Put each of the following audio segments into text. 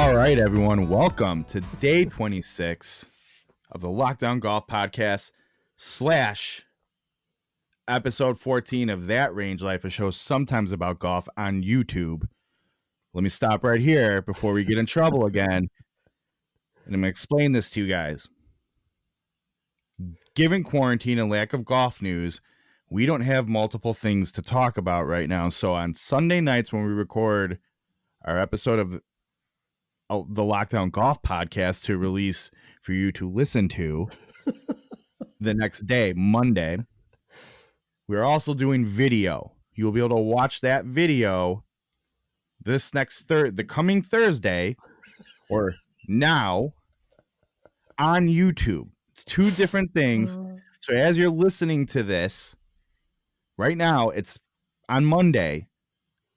All right, everyone. Welcome to day 26 of the Lockdown Golf Podcast / episode 14 of That Range Life, a show sometimes about golf on YouTube. Let me stop right here before we get in trouble again. And I'm going to explain this to you guys. Given quarantine and lack of golf news, we don't have multiple things to talk about right now. So on Sunday nights when we record our episode of the Lockdown Golf Podcast to release for you to listen to the next day, Monday, we're also doing video. You will be able to watch that video this next the coming Thursday or now on YouTube. It's two different things. So as you're listening to this right now, it's on Monday,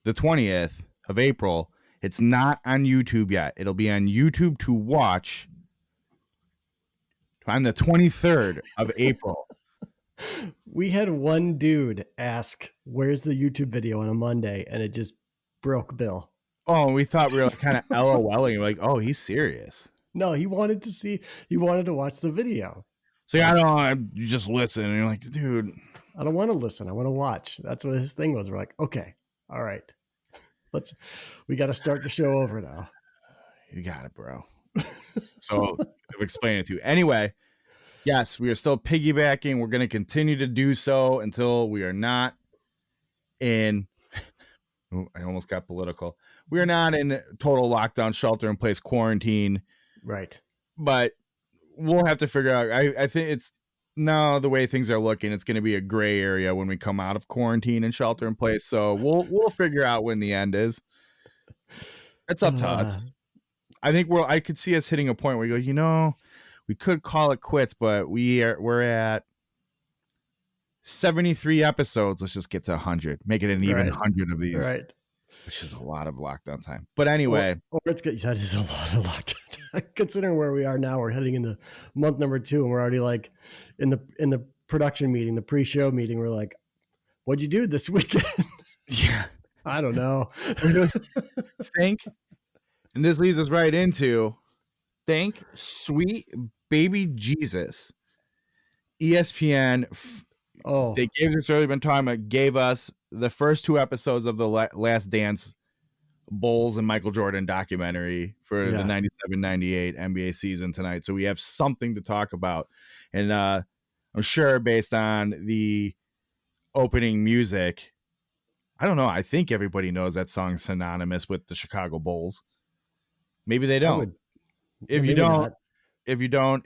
the 20th of April. It's not on YouTube yet. It'll be on YouTube to watch on the 23rd of April. We had one dude ask, where's the YouTube video on a Monday? And it just broke Bill. Oh, we thought we were kind of LOLing. Like, oh, he's serious. No, he wanted to watch the video. So yeah, you just listen. And you're like, dude. I don't want to listen. I want to watch. That's what his thing was. We're like, okay, all right. We got to start the show over now. You got it, bro. So I'll explain it to you. Anyway, yes, we are still piggybacking. We're going to continue to do so until we are not in. I almost got political. We are not in total lockdown, shelter in place, quarantine. Right. But we'll have to figure out. I think it's now the way things are looking, it's going to be a gray area when we come out of quarantine and shelter in place. So we'll figure out when the end is. It's up to us. I think I could see us hitting a point where you go, we could call it quits, but we're at 73 episodes. Let's just get to 100. Make it an even 100 of these. Right. Which is a lot of lockdown time. But anyway. Or it's good. That is a lot of lockdown time. Considering where we are now, we're heading into month number 2 and we're already like in the production meeting, the pre-show meeting. We're like, what'd you do this weekend? Yeah. I don't know. Thank. And this leads us right into thank sweet baby Jesus. ESPN. They gave us earlier been talking about, gave us the first 2 episodes of the Last Dance Bulls and Michael Jordan documentary for the 97-98 NBA season tonight. So we have something to talk about. And I'm sure based on the opening music, I don't know. I think everybody knows that song's synonymous with the Chicago Bulls. Maybe they don't. If you don't,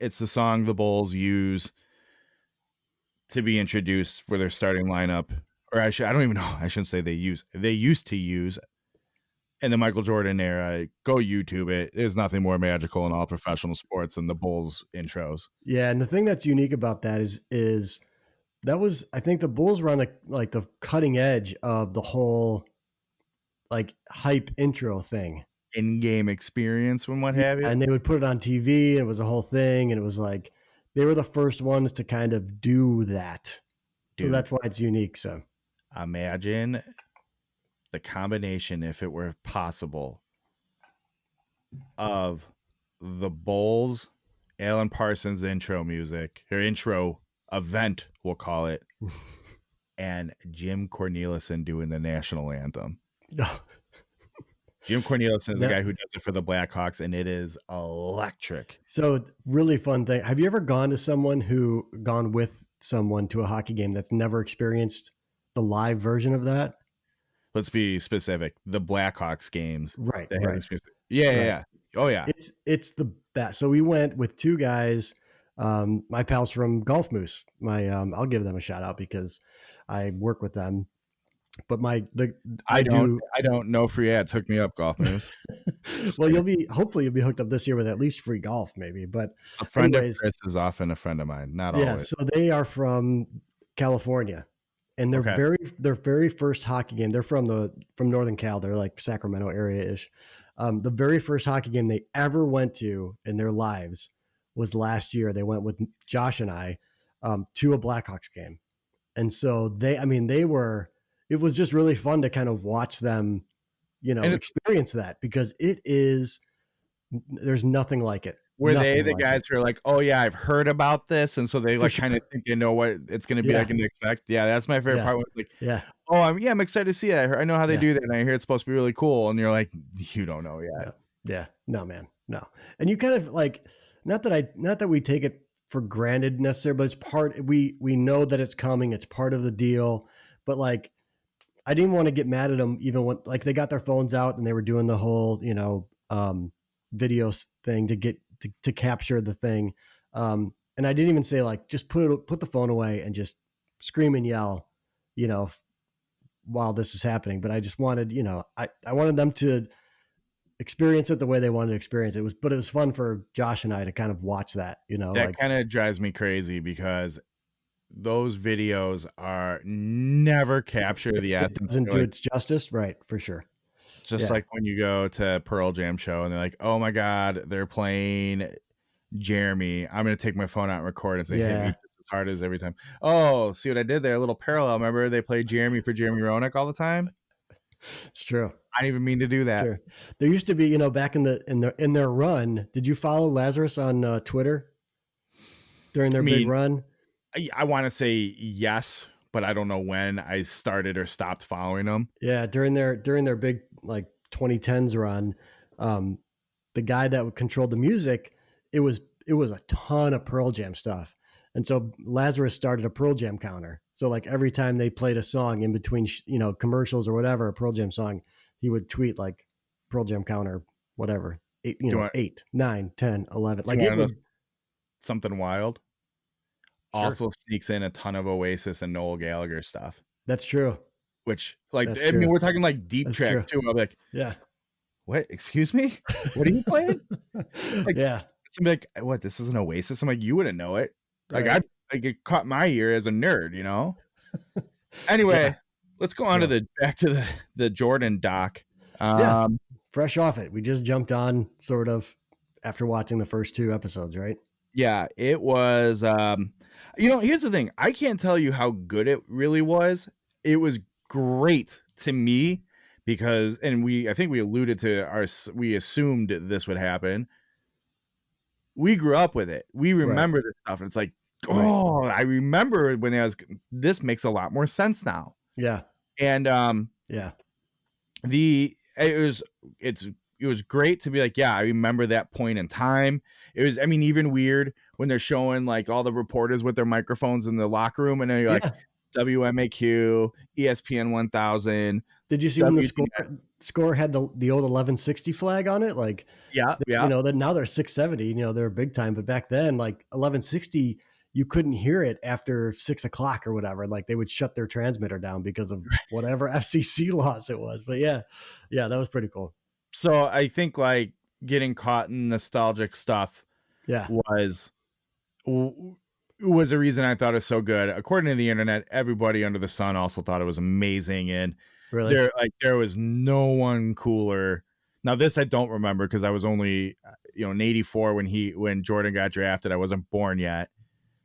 it's the song the Bulls use to be introduced for their starting lineup. Or I don't even know. I shouldn't say they use. They used to use in the Michael Jordan era. Go YouTube it. There's nothing more magical in all professional sports than the Bulls intros. Yeah, and the thing that's unique about that is that was, I think the Bulls were on the cutting edge of the whole like hype intro thing. In-game experience and what have you. And they would put it on TV and it was a whole thing. And it was like, they were the first ones to kind of do that. Dude, so that's why it's unique. So imagine the combination, if it were possible, of the Bulls, Alan Parsons intro music, or intro event, we'll call it, and Jim Cornelison doing the national anthem. Jim Cornelison is the guy who does it for the Blackhawks, and it is electric. So really fun thing. Have you ever gone with someone to a hockey game that's never experienced the live version of that? Let's be specific. The Blackhawks games. Right. Yeah. Oh, yeah. It's the best. So we went with 2 guys, my pals from Golf Moose. I'll give them a shout out because I work with them. But I don't know free ads. Hook me up, Golf Moose. Well, hopefully you'll be hooked up this year with at least free golf, maybe. But a friend of Chris is often a friend of mine. Not always. Yeah, so they are from California, and their very first hockey game. They're from Northern Cal. They're like Sacramento area ish. The very first hockey game they ever went to in their lives was last year. They went with Josh and I to a Blackhawks game, and so it was just really fun to kind of watch them, experience that, because it is There's nothing like it. Were Nothing they the like guys it. who are like, "Oh, yeah, I've heard about this," and so they, For like, kinda sure. think they know what it's gonna be Yeah. like and expect? Yeah, that's my favorite Yeah. part when it's like, Yeah. "Oh, I'm excited to see it. I know how they Yeah. do that, and I hear it's supposed to be really cool," and you're like, "You don't know yet." Yeah. Yeah. No, man. No. And you kind of like, not that we take it for granted necessarily, but it's we know that it's coming. It's part of the deal. But like, I didn't want to get mad at them even when like they got their phones out and they were doing the whole, video thing to get to capture the thing. And I didn't even say like, just put the phone away and just scream and yell, you know, while this is happening. But I just wanted, I wanted them to experience it the way they wanted to experience it. But it was fun for Josh and I to kind of watch that, That like kinda drives me crazy because those videos are never capture the it essence. doesn't You're do like, its justice. Right. For sure. just Yeah. like when you go to Pearl Jam show and they're like, "Oh my god, they're playing Jeremy. I'm gonna take my phone out and record and say hit me Yeah. just as hard as every time." Oh, see what I did there? A little parallel. Remember they played Jeremy for Jeremy Roenick all the time? It's true. I didn't even mean to do that. Sure. There used to be, back in their run. Did you follow Lazarus on Twitter during I their big mean, run? I want to say yes, but I don't know when I started or stopped following them. Yeah, during their big like 2010s run, um, the guy that controlled the music, it was a ton of Pearl Jam stuff, and so Lazarus started a Pearl Jam counter. So like every time they played a song in between, commercials or whatever, a Pearl Jam song, he would tweet like Pearl Jam counter, whatever, Do you want, 8, 9, 10, 11. do you Like want it to know would. something wild? Sure, Also sneaks in a ton of Oasis and Noel Gallagher stuff, that's true. which like, That's I mean, true. we're talking like deep That's tracks true. too. I'm like, Yeah. what? Excuse me? What are you playing? Like, Yeah. it's like, what? This is an Oasis? I'm like, you wouldn't know it. Like, Right. I get caught my ear as a nerd, Yeah. Anyway, let's go on So, to back to the Jordan doc. yeah. Fresh off it. We just jumped on sort of after watching the first 2 episodes, right? Yeah, it was. Here's the thing. I can't tell you how good it really was. It was great to me because, and I think we alluded to we assumed this would happen. We grew up with it. We remember this stuff, and it's like, oh, I remember when this makes a lot more sense now. Yeah. And Yeah. it was great to be like, yeah, I remember that point in time. It was, I mean, even weird when they're showing like all the reporters with their microphones in the locker room, and then you're like, WMAQ, ESPN 1000. Did you see when the score had the old 1160 flag on it? Like, yeah. Then now they're 670. They're big time, but back then, like 1160, you couldn't hear it after 6 o'clock or whatever. Like they would shut their transmitter down because of whatever FCC laws it was. But yeah, that was pretty cool. So I think like getting caught in nostalgic stuff, was a reason I thought it was so good. According to the internet, everybody under the sun also thought it was amazing, and really, there was no one cooler. Now this I don't remember because I was only in 84 when Jordan got drafted. I wasn't born yet.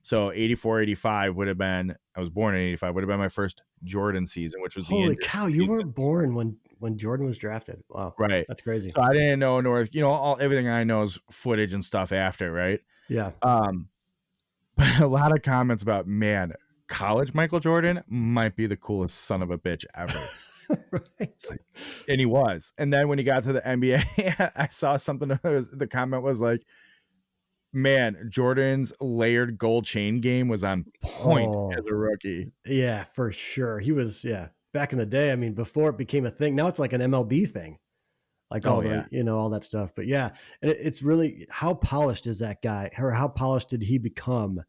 So 84, 85 would have been, I was born in 85, would have been my first Jordan season, which was holy cow, you weren't born when Jordan was drafted. Wow. Right. That's crazy. So I didn't know everything I know is footage and stuff after, right? Yeah. But a lot of comments about, man, college Michael Jordan might be the coolest son of a bitch ever. Right. And he was. And then when he got to the NBA, I saw something, the comment was like, man, Jordan's layered gold chain game was on point as a rookie. Yeah, for sure. He was, back in the day. I mean, before it became a thing, now it's like an MLB thing, like all that stuff. But yeah, and it's really, how polished is that guy, or how polished did he become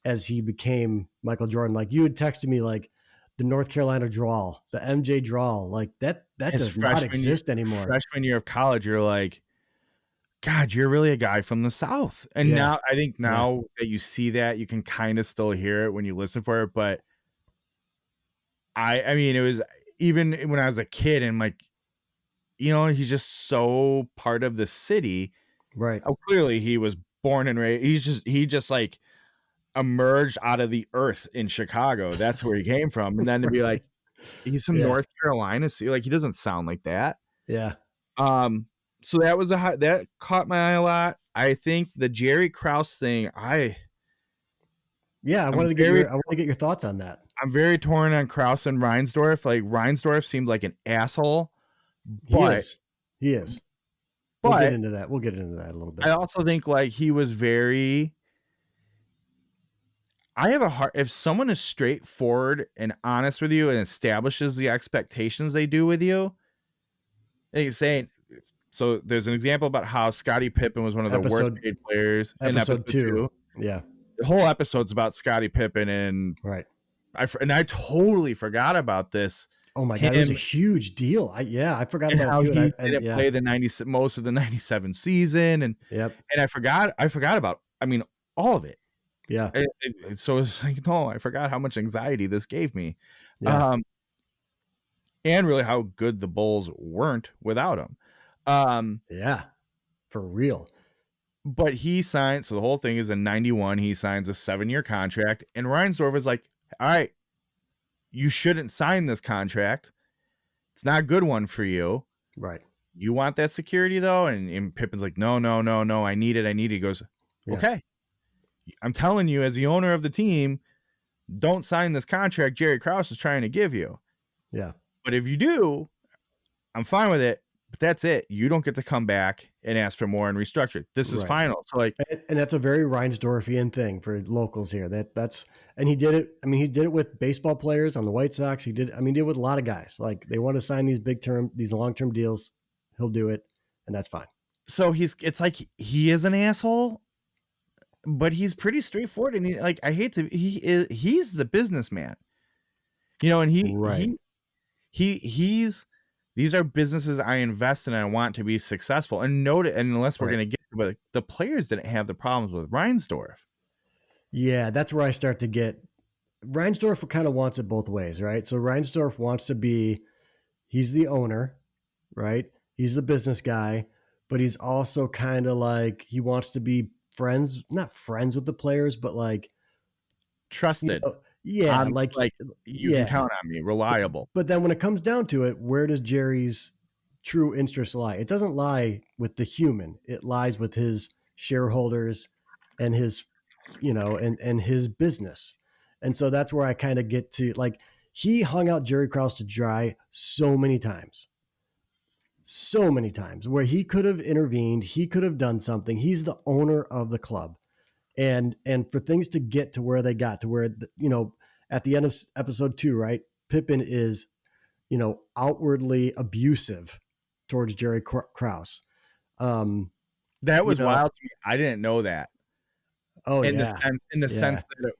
as he became Michael Jordan? Like you had texted me like the North Carolina drawl, the MJ drawl, like that does not exist anymore. Freshman year of college, you're like, God, you're really a guy from the South. And now I think that you see that, you can kind of still hear it when you listen for it. But I mean, it was even when I was a kid and like, he's just so part of the city. Right. Oh, clearly he was born and raised. He just like emerged out of the earth in Chicago. That's where he came from. And then to be like, he's from North Carolina. See, like, he doesn't sound like that. Yeah. So that caught my eye a lot. I think the Jerry Krause thing, I want to get your thoughts on that. I'm very torn on Krause and Reinsdorf. Like Reinsdorf seemed like an asshole, but he is. We'll get into that. We'll get into that a little bit. I also think like he was very. I have a heart. If someone is straightforward and honest with you and establishes the expectations they do with you, and you're saying. So there's an example about how Scottie Pippen was one of the worst paid players in episode 2. Yeah. The whole episode's about Scottie Pippen, and I totally forgot about this. Oh my God, it was a huge deal. I forgot about how he didn't play most of the 97 season, and I forgot about all of it. Yeah. So it's like, no, I forgot how much anxiety this gave me. Yeah. And really how good the Bulls weren't without him. For real. But he signed, so the whole thing is in 91, he signs a 7-year contract, and Reinsdorf is like, all right, you shouldn't sign this contract. It's not a good one for you. Right. You want that security though? And Pippen's like, no, I need it. He goes, okay. I'm telling you, as the owner of the team, don't sign this contract Jerry Krause is trying to give you. Yeah. But if you do, I'm fine with it. But that's it. You don't get to come back and ask for more and restructure it. This is final. So and that's a very Reinsdorfian thing for locals here. And he did it. I mean, he did it with baseball players on the White Sox. He did it with a lot of guys. Like they want to sign these these long-term deals. He'll do it, and that's fine. So it's like he is an asshole, but he's pretty straightforward. And he's the businessman, and he's. These are businesses I invest in and I want to be successful. And unless we're going to get to it, the players didn't have the problems with Reinsdorf. Yeah, that's where I start to get. Reinsdorf kind of wants it both ways, right? So Reinsdorf wants to he's the owner, right? He's the business guy, but he's also kind of like, he wants to be not friends with the players, but like trusted. You can count on me, reliable. But then when it comes down to it, where does Jerry's true interest lie? It doesn't lie with the human. It lies with his shareholders and his, and his business. And so that's where I kind of get to, like, he hung out Jerry Krause to dry so many times where he could have intervened. He could have done something. He's the owner of the club. And for things to get to where they got to where, at the end of episode 2, right, Pippen is, outwardly abusive towards Jerry Krause. That was wild to me. I didn't know that. Oh, in the sense that,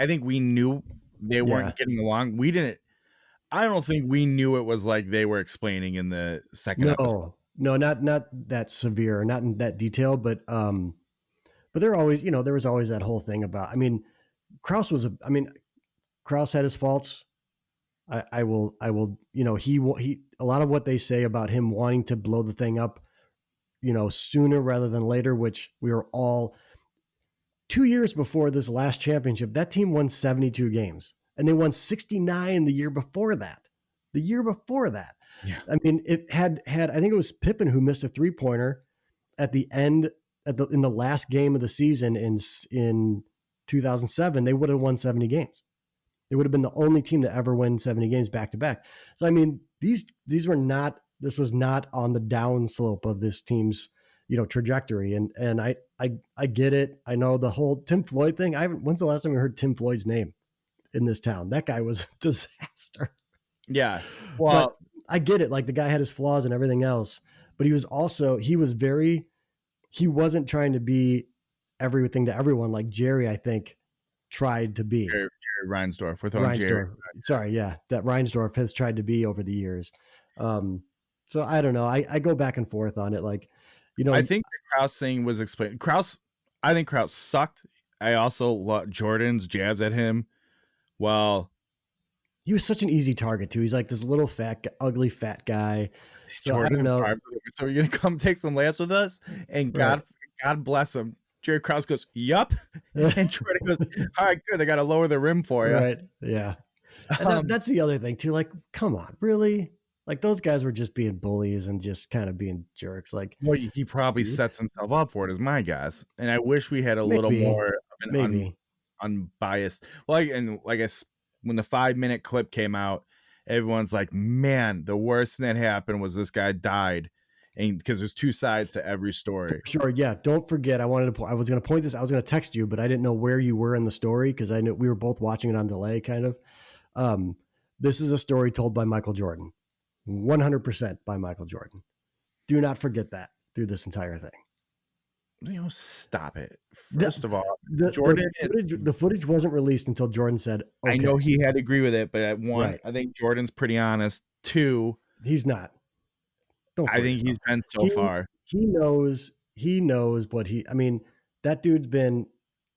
I think we knew they weren't getting along. I don't think we knew it was like they were explaining in the second episode. No, not that severe, not in that detail, but there always, there was always that whole thing about, Krause had his faults. I will, he, a lot of what they say about him wanting to blow the thing up, sooner rather than later, which we were all 2 years before this last championship, that team won 72 games and they won 69 the year before that. Yeah. It had, I think it was Pippen who missed a 3-pointer at the end, in the last game of the season in 2007, they would have won 70 games. They would have been the only team to ever win 70 games back to back. So, this was not on the down slope of this team's, trajectory. And I get it. I know the whole Tim Floyd thing. When's the last time we heard Tim Floyd's name in this town? That guy was a disaster. Yeah. Well, but I get it. Like the guy had his flaws and everything else, but he wasn't trying to be everything to everyone like Jerry, I think, tried to be. Jerry Reinsdorf. Sorry, yeah. That Reinsdorf has tried to be over the years. So I don't know. I go back and forth on it. Like, I think the Krause thing was explained. I think Krause sucked. I also love Jordan's jabs at him. Well, he was such an easy target too. He's like this little ugly fat guy. So Jordan, I don't know. So you're gonna come take some laps with us, and God bless him. Jerry Krause goes, "Yup," and Jordan goes, "All right, good. They got to lower the rim for you." Right? Yeah. And that's the other thing too. Like, come on, really? Like those guys were just being bullies and just kind of being jerks. Like, well, he probably sets himself up for it, is my guess. And I wish we had a little more of an unbiased. Like, and like when the 5-minute clip came out, everyone's like, man, the worst thing that happened was this guy died. And because there's two sides to every story. For sure. Yeah. Don't forget. I was going to point this. I was going to text you, but I didn't know where you were in the story because I knew we were both watching it on delay, kind of. This is a story told by Michael Jordan, 100% by Michael Jordan. Do not forget that through this entire thing. Stop it. First of all, Jordan, the footage wasn't released until Jordan said, okay. I know he had to agree with it, but at one, right. I think Jordan's pretty honest. Two, he's not. I think he's been so far. He knows what I mean, that dude's been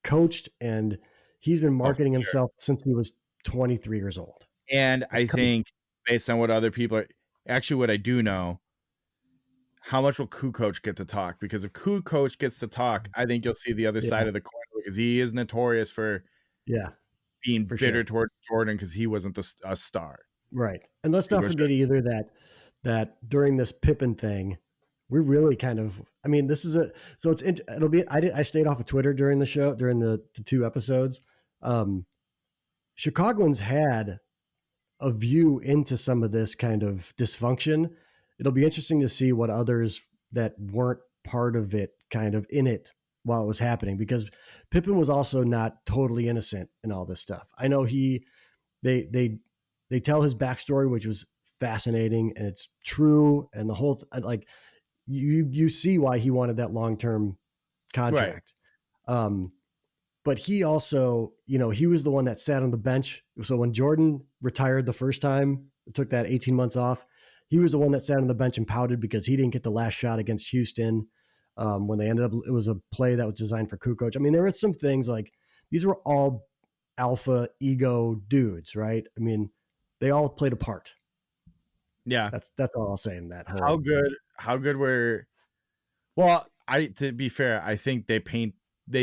coached and he's been marketing himself since he was 23 years old. And I think based on what other people are, actually what I do know, how much will Kukoc get to talk? Because if Kukoc gets to talk, I think you'll see the other side of the coin because he is notorious for being bitter towards Jordan because he wasn't a star. Right. And let's not forget either that during this Pippen thing, we really kind of, I mean, this is it'll be, I stayed off of Twitter during the show, during the 2 episodes. Chicagoans had a view into some of this kind of dysfunction. It'll be interesting to see what others that weren't part of it kind of in it while it was happening, because Pippen was also not totally innocent in all this stuff. I know they tell his backstory, which was fascinating and it's true. And the whole, like you see why he wanted that long-term contract. Right. But he also, he was the one that sat on the bench. So when Jordan retired the first time, took that 18 months off, he was the one that sat on the bench and pouted because he didn't get the last shot against Houston. When they ended up, it was a play that was designed for Kukoc. I mean, there were some things like these were all alpha ego dudes, right? I mean, they all played a part. Yeah. That's all I'll say in that. How good were, well, to be fair, I think they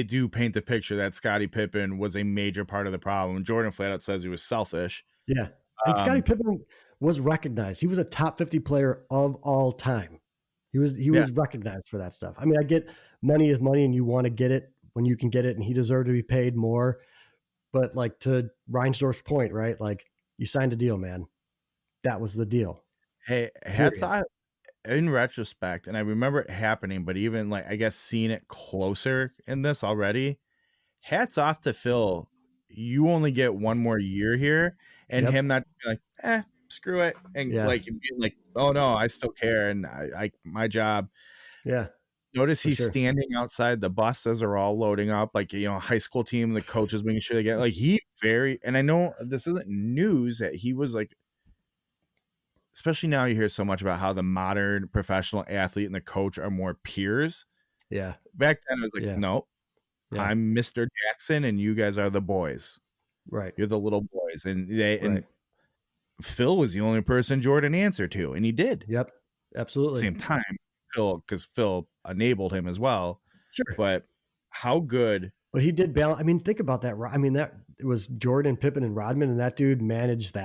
do paint the picture that Scottie Pippen was a major part of the problem. Jordan flat out says he was selfish. Yeah. And Scottie Pippen was recognized. He was a top 50 player of all time. He was recognized for that stuff. I mean, I get money is money and you want to get it when you can get it, and he deserved to be paid more. But like to Reinsdorf's point, right? Like you signed a deal, man. That was the deal. Hey, hats off in retrospect, and I remember it happening, but even like I guess seeing it closer in this already, hats off to Phil. You only get one more year here, and him not like, screw it, and like being like, oh no, I still care, and I my job. Yeah. Notice he's standing outside the bus as they're all loading up, like high school team, the coaches making sure they get like and I know this isn't news that he was like, especially now you hear so much about how the modern professional athlete and the coach are more peers. Yeah. Back then it was like, no, I'm Mr. Jackson and you guys are the boys. Right. You're the little boys. And and Phil was the only person Jordan answered to, and he did. Yep. Absolutely. At the same time, because Phil enabled him as well. Sure. But how good. But he did balance. I mean, think about that. I mean, that it was Jordan, Pippen, and Rodman, and that dude managed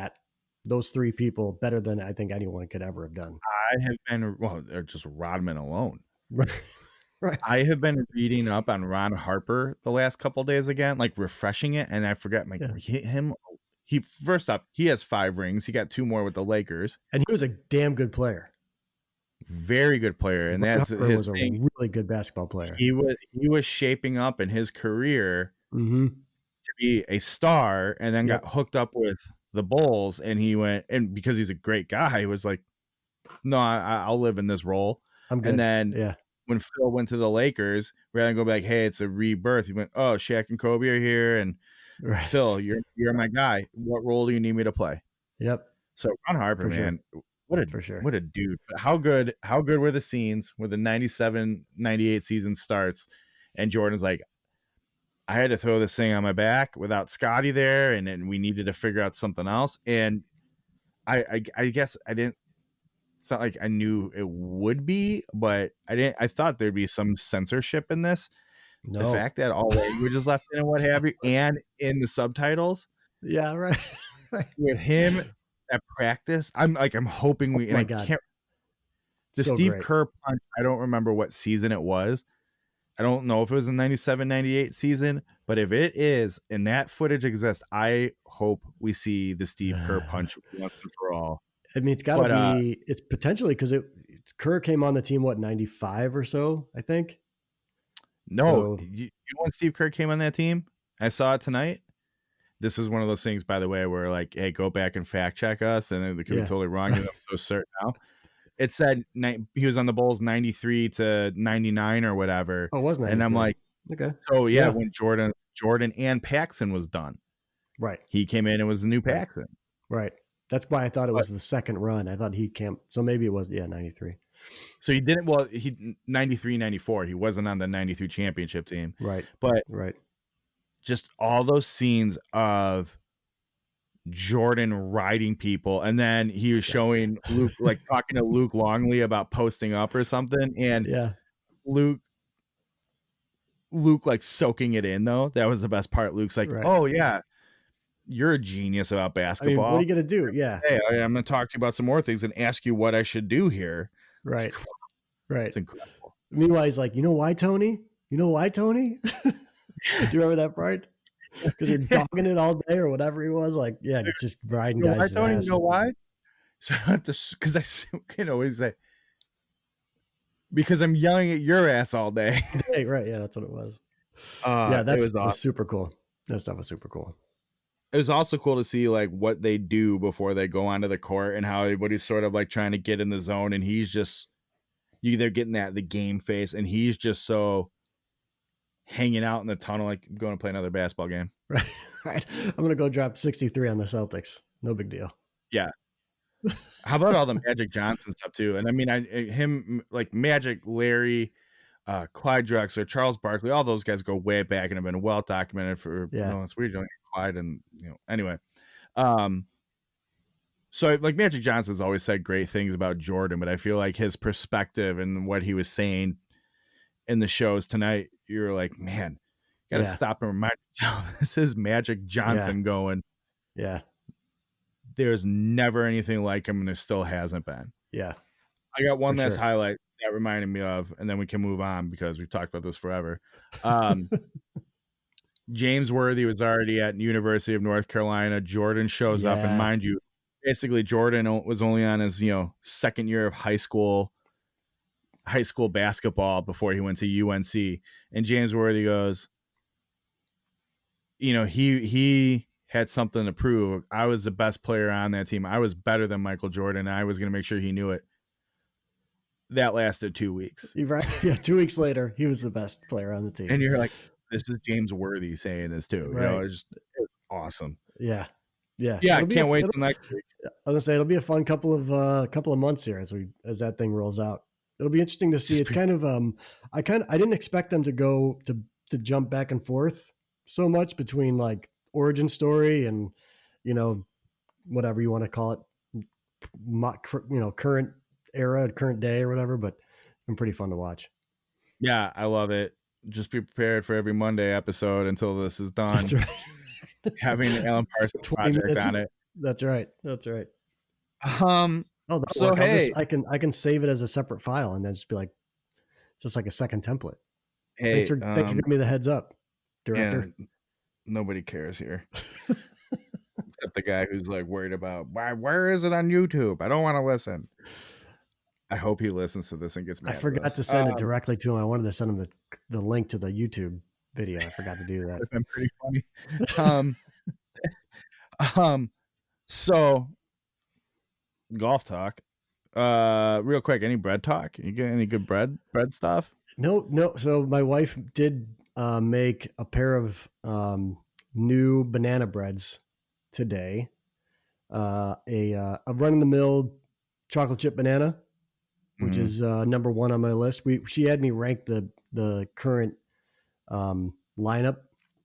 those 3 people better than I think anyone could ever have done. I have been, they're just Rodman alone. Right. I have been reading up on Ron Harper the last couple of days again, like refreshing it, and I forget he first off, he has 5 rings. He got 2 more with the Lakers, and he was a damn good player. Very good player, and that's his thing. A really good basketball player. He was shaping up in his career to be a star, and then got hooked up with the Bulls, and he went, and because he's a great guy, he was like, no, I'll live in this role. I'm good. And then when Phil went to the Lakers, rather than go back, hey, it's a rebirth, he went, oh, Shaq and Kobe are here, and Phil, you're my guy. What role do you need me to play? Yep. So Ron Harper, man, what a dude. But how good were the scenes where the 97-98 season starts and Jordan's like, I had to throw this thing on my back without Scottie there, and we needed to figure out something else. And I guess I didn't, it's not like I knew it would be, but I thought there'd be some censorship in this. No. The fact that all language is left in and what have you, and in the subtitles. Yeah, right. With him at practice. I'm hoping we. Oh and my I God. can't. The So Steve great. Kerr punch. I don't remember what season it was. I don't know if it was a 97, 98 season, but if it is, and that footage exists, I hope we see the Steve Kerr punch once and for all. I mean, it's got to be. It's potentially because Kerr came on the team 95 or so, I think. No, so, you know when Steve Kerr came on that team? I saw it tonight. This is one of those things, by the way, where like, hey, go back and fact check us, and it could be totally wrong. I'm so certain now. It said he was on the Bulls 93 to 99 or whatever. Oh, it was 93. And I'm like, okay. So yeah, when Jordan and Paxson was done, right, he came in and was the new Paxson. Right. That's why I thought it was the second run. I thought he came. So maybe it was 93. So he didn't. Well, he 93, 94. He wasn't on the 93 championship team. Right. But right. Just all those scenes of Jordan riding people, and then he was showing Luke, like talking to Luke Longley about posting up or something, and Luke like soaking it in though. That was the best part. Luke's like, oh yeah, you're a genius about basketball. I mean, what are you gonna do? Yeah. Hey, I'm gonna talk to you about some more things and ask you what I should do here. Right. Right. It's incredible. Meanwhile, he's like, you know why, Tony? Do you remember that part? Because you're dogging it all day or whatever he was like. Yeah, just riding guys. Why, Tony? You know why? So I have to, because I can always say, because I'm yelling at your ass all day. Right. Yeah, that's what it was. That's awesome. Super cool. That stuff was super cool. It was also cool to see like what they do before they go onto the court and how everybody's sort of like trying to get in the zone, and he's just they're getting the game face, and he's just so hanging out in the tunnel, like going to play another basketball game. Right. I'm gonna go drop 63 on the Celtics. No big deal. Yeah. How about all the Magic Johnson stuff too? And I mean, him like Magic, Larry, Clyde Drexler, Charles Barkley, all those guys go way back and have been well documented for. It's weird doing Clyde, and anyway. So like Magic Johnson's always said great things about Jordan, but I feel like his perspective and what he was saying in the shows tonight, you're like, man, got to stop and remind yourself, this is Magic Johnson going. Yeah. There's never anything like him, and there still hasn't been. Yeah. I got one last highlight that reminded me of, and then we can move on because we've talked about this forever. James Worthy was already at University of North Carolina. Jordan shows up, and mind you, basically Jordan was only on his, second year of high school basketball before he went to UNC. And James Worthy goes, he had something to prove. I was the best player on that team. I was better than Michael Jordan. I was going to make sure he knew it. That lasted 2 weeks. Right. Yeah. 2 weeks later, he was the best player on the team. And you're like, this is James Worthy saying this too. It was awesome. Yeah. Yeah. Yeah. I can't wait till next week. I was gonna say it'll be a fun couple of months here as that thing rolls out. It'll be interesting to see. It's kind of I didn't expect them to go to jump back and forth so much between like origin story and whatever you want to call it, current era, current day or whatever, but it's been pretty fun to watch. Yeah, I love it. Just be prepared for every Monday episode until this is done. That's right. Having the Alan Parsons project on it. That's right. So work. Hey, I can save it as a separate file and then just be like, it's just like a second template. Hey, thanks for giving me the heads up, director. Yeah, nobody cares here. Except the guy who's like worried about where is it on YouTube? I don't want to listen. I hope he listens to this and gets mad. I forgot to send it directly to him. I wanted to send him the link to the YouTube video. I forgot to do that. It's been pretty funny. So golf talk. Real quick, any bread talk? You get any good bread stuff? No. So my wife did make a pair of new banana breads today. A run-of-the-mill chocolate chip banana, which is number one on my list. She had me rank the current lineup.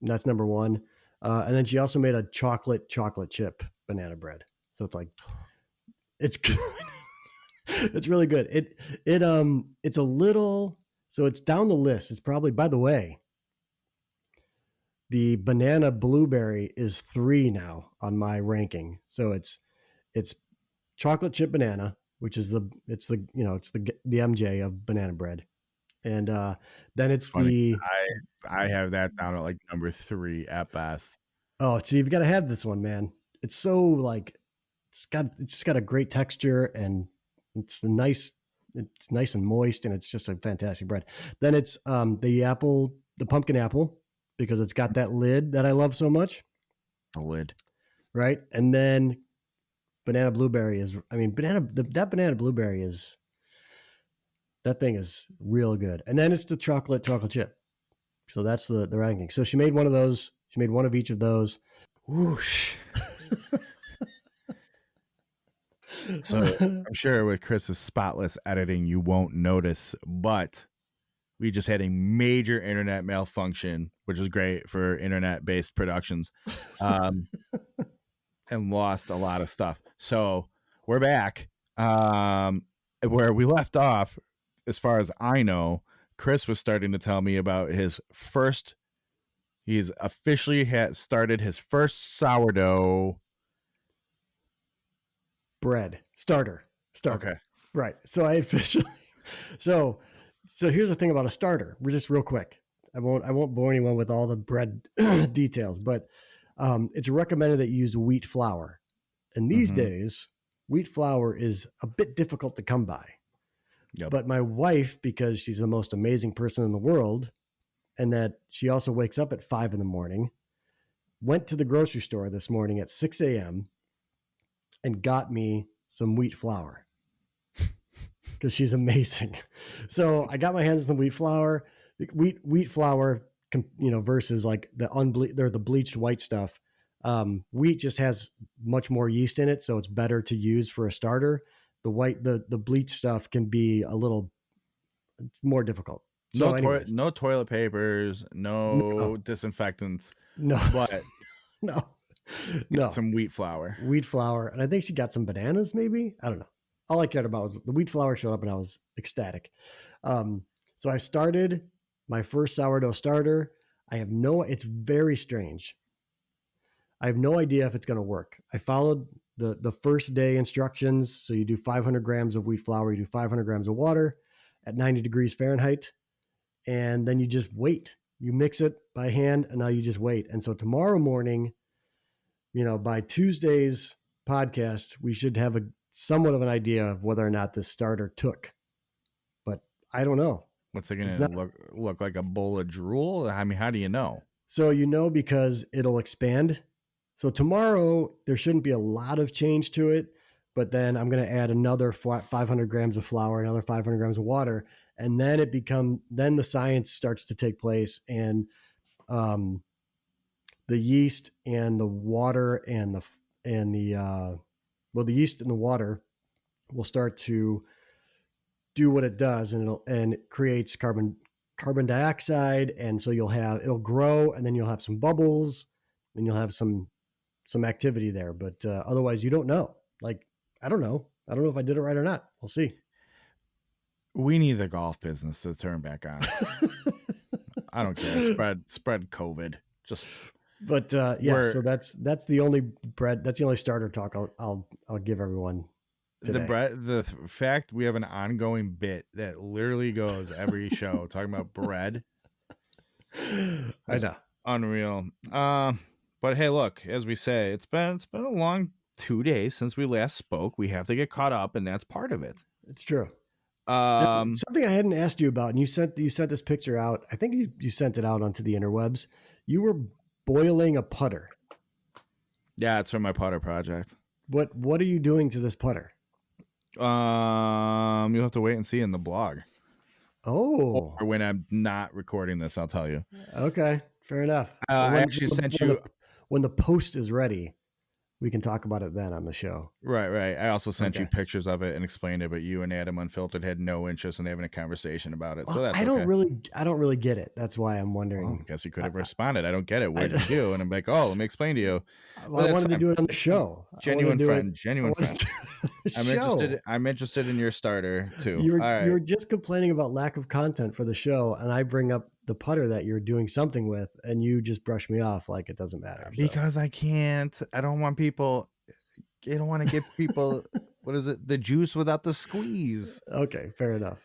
That's number one. And then she also made a chocolate chip banana bread. So it's like, it's good. It's really good. It's a little, so it's down the list. It's probably, by the way, the banana blueberry is 3 now on my ranking. So it's It's chocolate chip banana, which is the MJ of banana bread. And then it's funny. I have that down at like number 3 at best. Oh, so you've got to have this one, man. It's so like it's just got a great texture, and it's nice and moist, and it's just a fantastic bread. Then it's the pumpkin apple, because it's got that lid that I love so much. The lid. Right? And then banana blueberry that banana blueberry is, that thing is real good. And then it's the chocolate chip. So that's the ranking. So she made one of those. She made one of each of those. Whoosh. So I'm sure with Kris's spotless editing, you won't notice, but we just had a major internet malfunction, which is great for internet-based productions, and lost a lot of stuff. So we're back where we left off. As far as I know, Kris was starting to tell me about he's officially started his first sourdough bread starter. Okay. Right. So I officially, so here's the thing about a starter. We're just real quick. I won't bore anyone with all the bread details, but it's recommended that you use wheat flour. And these days, wheat flour is a bit difficult to come by. Yep. But my wife, because she's the most amazing person in the world, and that she also wakes up at 5 a.m, went to the grocery store this morning at 6 a.m. and got me some wheat flour, because she's amazing. So I got my hands on some wheat flour. Wheat flour, versus like the bleached white stuff. Wheat just has much more yeast in it, so it's better to use for a starter. The bleached stuff can be it's more difficult. So no toilet papers, no disinfectants. No, but no, some wheat flour. And I think she got some bananas, maybe. I don't know. All I cared about was the wheat flour showed up, and I was ecstatic. So I started my first sourdough starter. It's very strange. I have no idea if it's going to work. I followed the first day instructions. So you do 500 grams of wheat flour, you do 500 grams of water at 90 degrees Fahrenheit. And then you just wait. You mix it by hand, and now you just wait. And so tomorrow morning, by Tuesday's podcast, we should have somewhat of an idea of whether or not this starter took. But I don't know. What's it going to look like, a bowl of drool? I mean, how do you know? So because it'll expand. So tomorrow there shouldn't be a lot of change to it, but then I'm going to add another 500 grams of flour, another 500 grams of water, and then then the science starts to take place, and the yeast and the water and the yeast and the water will start to do what it does, and it creates carbon dioxide, and so it'll grow, and then you'll have some bubbles, and you'll have some activity there, but otherwise you don't know. Like, I don't know if I did it right or not. We'll see. We need the golf business to turn back on. I don't care. Spread COVID. But so that's the only bread. That's the only starter talk I'll give everyone today. The fact we have an ongoing bit that literally goes every show talking about bread. I know. Unreal. But hey, look, as we say, it's been a long 2 days since we last spoke. We have to get caught up, and that's part of it. It's true. Something I hadn't asked you about, and you sent this picture out. I think you sent it out onto the interwebs. You were boiling a putter. Yeah, it's from my putter project. What are you doing to this putter? You'll have to wait and see in the blog. Oh, or when I'm not recording this, I'll tell you. Okay, fair enough. I actually sent you when the post is ready. We can talk about it then on the show. Right. I also sent you pictures of it and explained it, but you and Adam Unfiltered had no interest in having a conversation about it. So that's I don't really get it. That's why I'm wondering. Well, I guess you could have responded. I don't get it. What did you do? And I'm like, let me explain to you. Well, I wanted to do it on the show. Genuine friend. I'm interested in your starter too. You were just complaining about lack of content for the show, and I bring up the putter that you're doing something with, and you just brush me off like it doesn't matter. Because I can't. I don't want people. don't want to give people what is it? The juice without the squeeze. Okay, fair enough.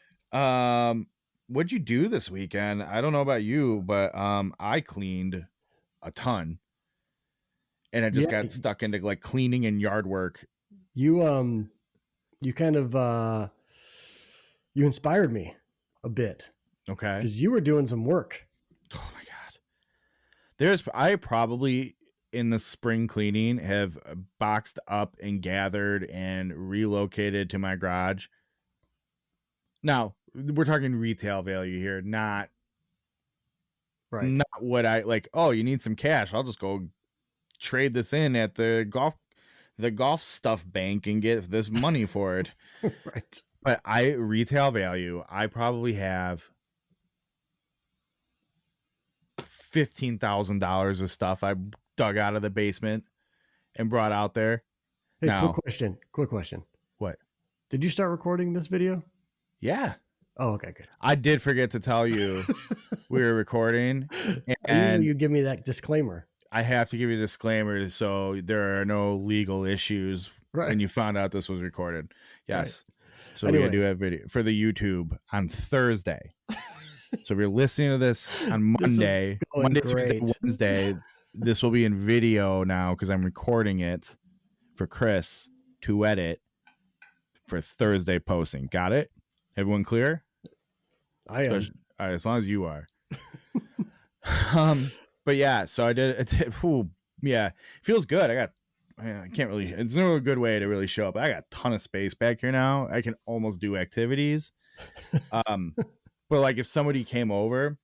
What'd you do this weekend? I don't know about you, but I cleaned a ton. And I just got stuck into like cleaning and yard work. You kind of you inspired me a bit. Okay. Because you were doing some work. Oh my God. I probably in the spring cleaning have boxed up and gathered and relocated to my garage. Now, we're talking retail value here, not what I like. Oh, you need some cash. I'll just go trade this in at the golf stuff bank and get this money for it. Right. But retail value, I probably have $15,000 of stuff I dug out of the basement and brought out there. Hey, now, quick question. What? Did you start recording this video? Yeah. Oh, okay, good. I did forget to tell you we were recording. And usually you give me that disclaimer. I have to give you a disclaimer so there are no legal issues when you found out this was recorded. Yes. Right. So we're going to do that video for the YouTube on Thursday. So if you're listening to this on Monday, Tuesday, Wednesday, this will be in video now because I'm recording it for Chris to edit for Thursday posting. Got it? Everyone clear? I am. All right, as long as you are. But yeah, so I did it. Yeah, feels good. I can't really, it's no good way to really show up. I got a ton of space back here now. I can almost do activities. But like if somebody came over,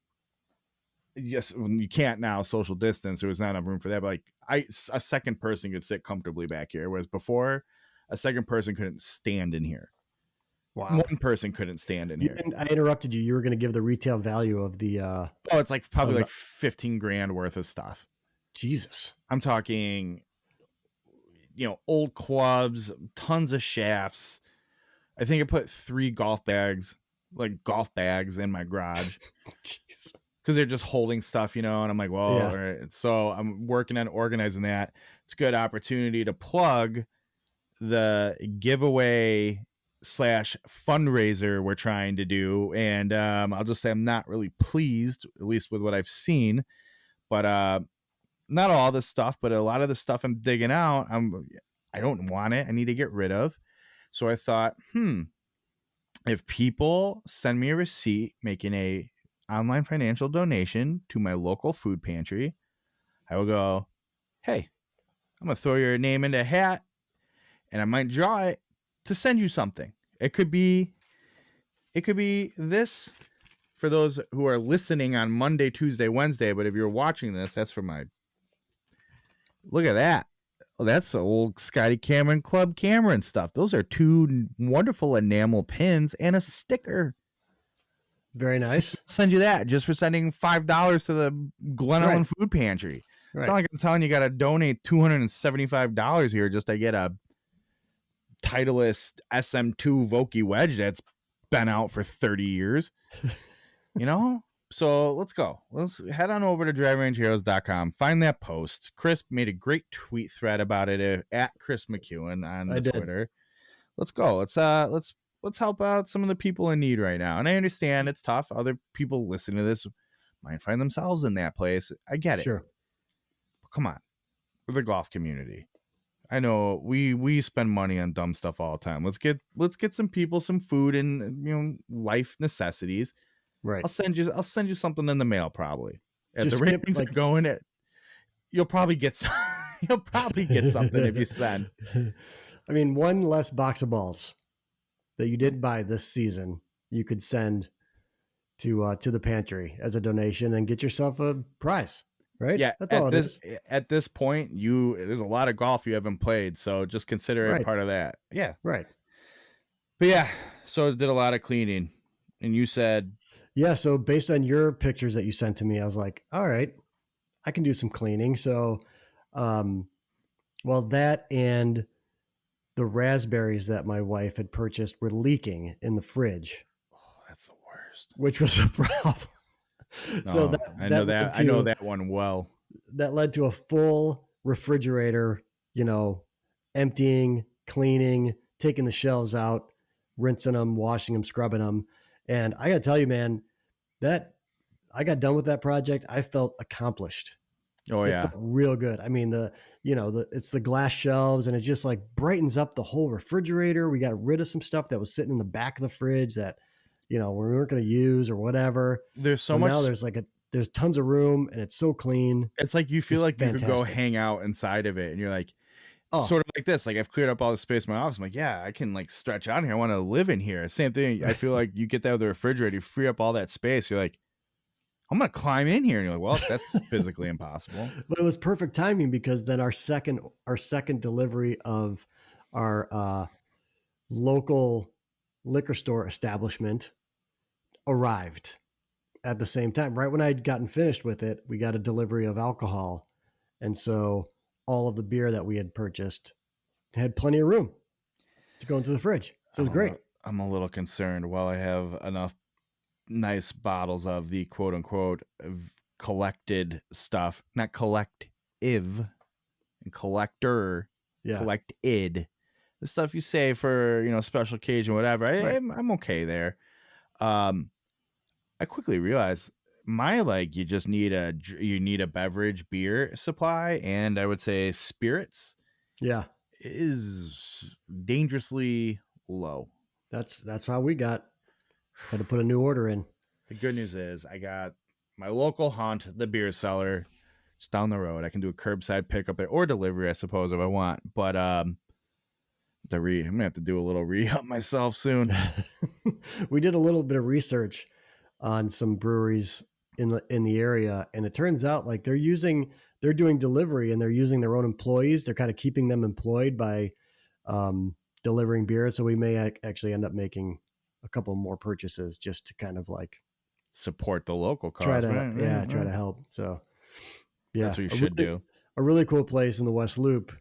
yes, you can't now social distance. There was not enough room for that. But like a second person could sit comfortably back here. Whereas before a second person couldn't stand in here. Wow. One person couldn't stand in here. I interrupted you. You were going to give the retail value of the, it's like probably like 15 grand worth of stuff. Jesus. I'm talking, old clubs, tons of shafts. I think I put 3 golf bags in my garage. Jeez. Because they're just holding stuff, and I'm like, well, all right. So I'm working on organizing that. It's a good opportunity to plug the giveaway / fundraiser we're trying to do. And I'll just say I'm not really pleased, at least with what I've seen. But not all the stuff, but a lot of the stuff I'm digging out, I don't want it. I need to get rid of. So I thought, if people send me a receipt making a online financial donation to my local food pantry, I will go, hey, I'm going to throw your name in a hat and I might draw it to send you something. It could be this for those who are listening on Monday, Tuesday, Wednesday. But if you're watching this, that's for look at that. Oh, that's the old Scotty Cameron Club Cameron stuff. Those are 2 wonderful enamel pins and a sticker. Very nice. I'll send you that just for sending $5 to the Glen Ellen Food Pantry. It's not like I'm telling you got to donate $275 here just to get a Titleist SM2 Vokey wedge that's been out for 30 years. So let's go. Let's head on over to driverangeheroes.com. Find that post. Chris made a great tweet thread about it at Chris McEwen on Twitter. Let's go. Let's help out some of the people in need right now. And I understand it's tough. Other people listening to this might find themselves in that place. I get it. Sure. But come on. We're the golf community. I know we spend money on dumb stuff all the time. Let's get some people some food and life necessities. Right. I'll send you something in the mail probably. At the rate things are going, you'll probably get something if you send. I mean, one less box of balls that you didn't buy this season, you could send to the pantry as a donation and get yourself a prize. Right. Yeah. That's all it is. At this point, there's a lot of golf you haven't played, so just consider it part of that. Yeah. Right. But yeah, so did a lot of cleaning, and you said. Yeah. So based on your pictures that you sent to me, I was like, all right, I can do some cleaning. So, that and the raspberries that my wife had purchased were leaking in the fridge. Oh, that's the worst. Which was a problem. So I know that one well. That led to a full refrigerator, emptying, cleaning, taking the shelves out, rinsing them, washing them, scrubbing them. And I got to tell you, man, that I got done with that project. I felt accomplished. Oh, it yeah. felt real good. I mean, it's the glass shelves, and it just like brightens up the whole refrigerator. We got rid of some stuff that was sitting in the back of the fridge that, we weren't going to use or whatever. There's so much. Now there's tons of room, and it's so clean. It's like you feel It's like fantastic. You could go hang out inside of it, and you're like, sort of like this. Like, I've cleared up all the space in my office. I'm like, yeah, I can like stretch out here. I want to live in here. Same thing. I feel like you get that with the refrigerator, you free up all that space. You're like, I'm going to climb in here. And you're like, well, that's physically impossible. But it was perfect timing because then our second delivery of our local liquor store establishment arrived at the same time. Right when I'd gotten finished with it, we got a delivery of alcohol. And so all of the beer that we had purchased had plenty of room to go into the fridge. So it was great. I'm a little concerned. While I have enough nice bottles of the quote unquote collected stuff, not collective and collector, collected, the stuff you say for, special occasion, whatever. I'm okay there. I quickly realized you just need a beverage beer supply, and I would say spirits is dangerously low. That's how we had to put a new order in. The good news is I got my local haunt, the beer cellar, just down the road. I can do a curbside pickup there or delivery, I suppose, if I want. But I'm gonna have to do a little re-up myself soon. We did a little bit of research on some breweries in the area, and it turns out like they're doing delivery and they're using their own employees. They're kind of keeping them employed by delivering beer. So we may actually end up making a couple more purchases just to kind of like support the local cause. Try to help. So that's what you should do. A really cool place in the West Loop.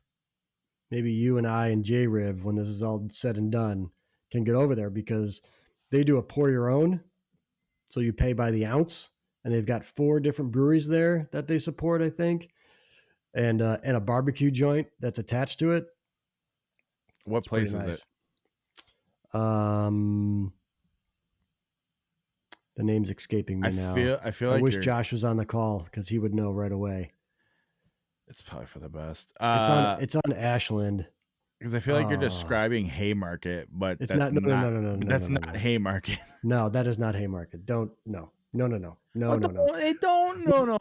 Maybe you and I and J Riv, when this is all said and done, can get over there because they do a pour your own. So you pay by the ounce, and they've got 4 different breweries there that they support, I think, and a barbecue joint that's attached to it. What place is it? The name's escaping me now. I feel like I wish Josh was on the call because he would know right away. It's probably for the best. It's on Ashland. Because I feel like you're describing Haymarket, but it's that's not. No. That's not Haymarket. No, that is not Haymarket. No. They don't. No.